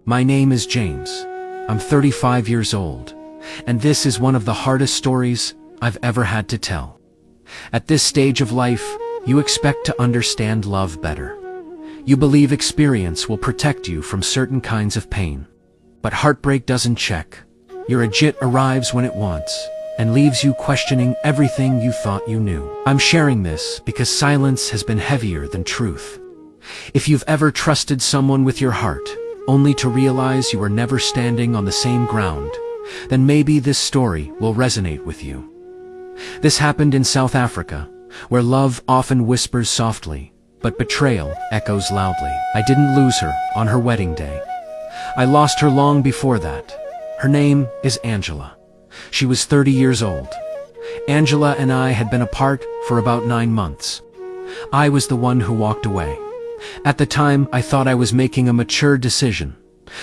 My name is James. I'm 35 years old, and this is one of the hardest stories I've ever had to tell. At this stage of life, you expect to understand love better. You believe experience will protect you from certain kinds of pain. But heartbreak doesn't check. Your agit arrives when it wants, and leaves you questioning everything you thought you knew. I'm sharing this because silence has been heavier than truth. If you've ever trusted someone with your heart, only to realize you were never standing on the same ground, then maybe this story will resonate with you. This happened in South Africa, where love often whispers softly, but betrayal echoes loudly. I didn't lose her on her wedding day. I lost her long before that. Her name is Angela. She was 30 years old. Angela and I had been apart for about 9 months. I was the one who walked away. At the time, I thought I was making a mature decision,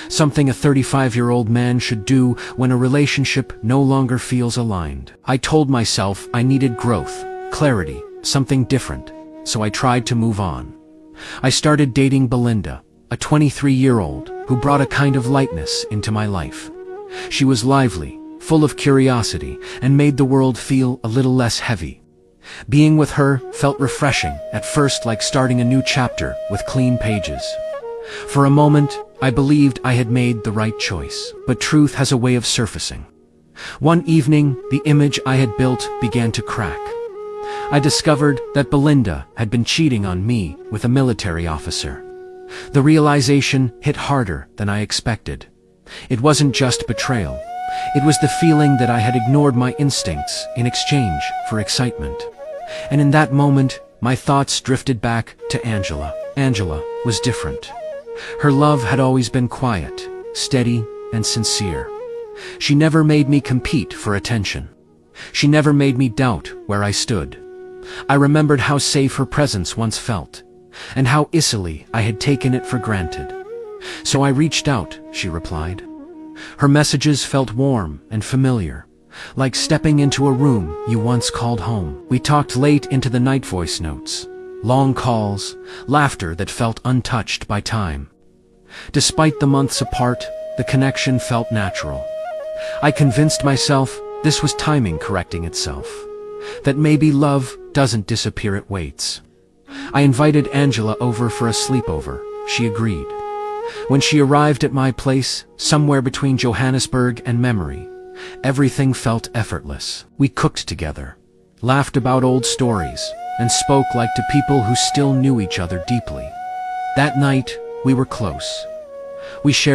something a 35-year-old man should do when a relationship no longer feels aligned. I told myself I needed growth, clarity, something different, so I tried to move on. I started dating Belinda, a 23-year-old who brought a kind of lightness into my life. She was lively, full of curiosity, and made the world feel a little less heavy. Being with her felt refreshing, at first like starting a new chapter with clean pages. For a moment, I believed I had made the right choice, but truth has a way of surfacing. One evening, the image I had built began to crack. I discovered that Belinda had been cheating on me with a military officer. The realization hit harder than I expected. It wasn't just betrayal. It was the feeling that I had ignored my instincts in exchange for excitement. And in that moment, my thoughts drifted back to Angela. Angela was different. Her love had always been quiet, steady, and sincere. She never made me compete for attention. She never made me doubt where I stood. I remembered how safe her presence once felt, and how easily I had taken it for granted. "So I reached out," she replied. Her messages felt warm and familiar, like stepping into a room you once called home. We talked late into the night, voice notes, long calls, laughter that felt untouched by time. Despite the months apart, the connection felt natural. I convinced myself this was timing correcting itself, that maybe love doesn't disappear, it waits. I invited Angela over for a sleepover. She agreed. When she arrived at my place, somewhere between Johannesburg and memory, everything felt effortless. We cooked together, laughed about old stories, and spoke like to people who still knew each other deeply. That night, we were close. We shared